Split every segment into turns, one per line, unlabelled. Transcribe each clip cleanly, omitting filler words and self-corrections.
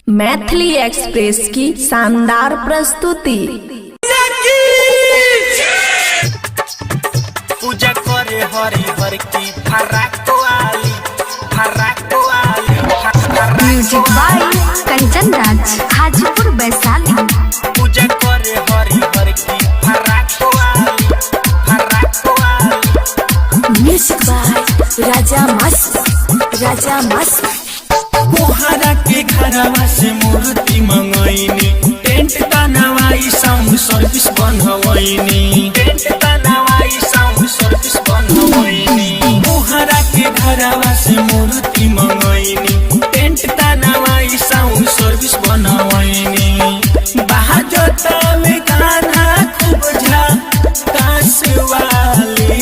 Maithili express की शानदार प्रस्तुति।
पूजा करे हरि हर की फराको आली
म्यूजिक बाय कंचन राज, हाजीपुर वैशाली।
पूजा करे हरि हर की फराको आली
म्यूजिक बाय राजा मस्त
कोहरा के घरवा से मूर्ति मंगैनी, टेंट तनवाई साउंड सर्विस बनवैनी, कोहरा के घरवा से मूर्ति मंगैनी, टेंट तनवाई साउंड सर्विस बनवैनी। बाजता में गाना खूब झकास वाली,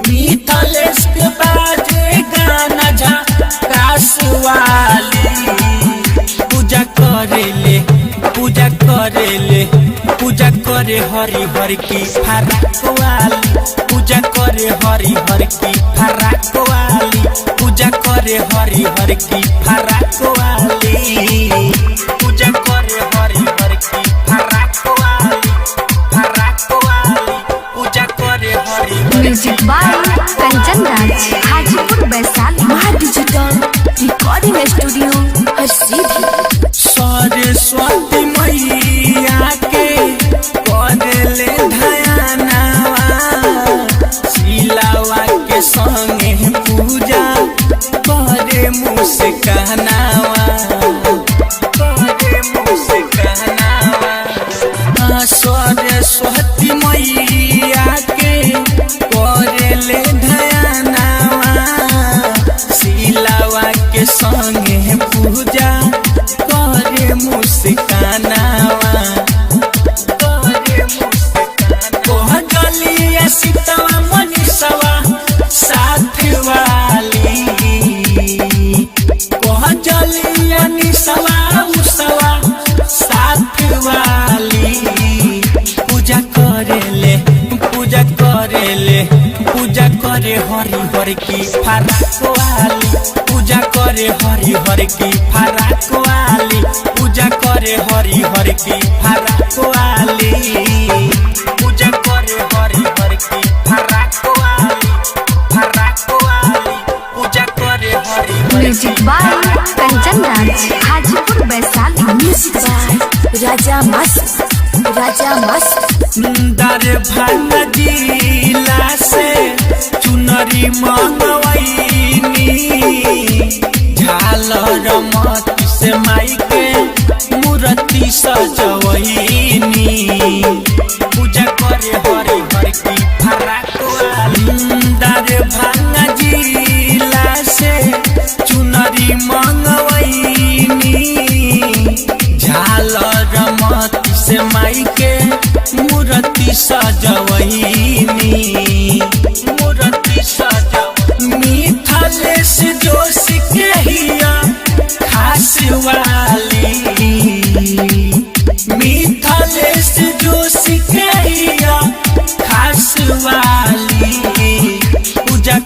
मिथलेश के बाजे गाना झकास वाली। पूजा करे हरि हर की फराक वाली, पूजा करे हरि हर की फराक वाली, पूजा करे हरि हर की फराक वाली, पूजा करे हरि हर की फराक वाली, पूजा करे हरि हर।
Music by Kanchan Raj, Hajipur Vaishali. Digital recording studio हर सीधी।
सरस्वती मैया के करेले धयानावा, सिलावा के संगे पूजा करे मुस्कानावा, सरस्वती मैया के करेले धयानावा, सिलावा के संगे पूजा करे मुस्कानावा, कोह गलिया सीतवा मनीषवा साथ वाली, कोह जलिया निसवा उसवा साथ वाली। पूजा करे हरि हर की फराक वाली, पूजा करे हरि हर की फराक वाली, पूजा करे हरि हर की फराक वाली, पूजा करे हरि हर की फराक वाली, पूजा करे हरि हर।
Music by Kanchan Raj, Hajipur Vaishali. Music by Raja Mast
Darbhanga जिला से चुनरी मंगवैनी, झालर मोती से माई के मूर्ति सजवैनी। पूजा करे हरि हर की फराक वाली, दरभंगा जिला से चुनरी मंगवैनी, झालर मोती से माई के मूर्ति सजवैनी, मिथलेश जोश के हिया खास वाली, मिथलेश जोश के हिया खास वाली। पूजा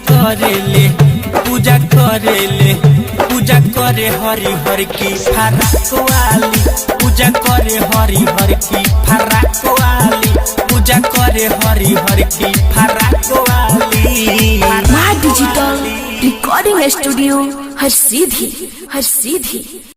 करे हरि हर की फराक वाली, पूजा करे हरि हर की फराक वाली, पूजा करे हरि हर की फराक वाली।
डिजिटल रिकॉर्डिंग स्टूडियो हर सीधी।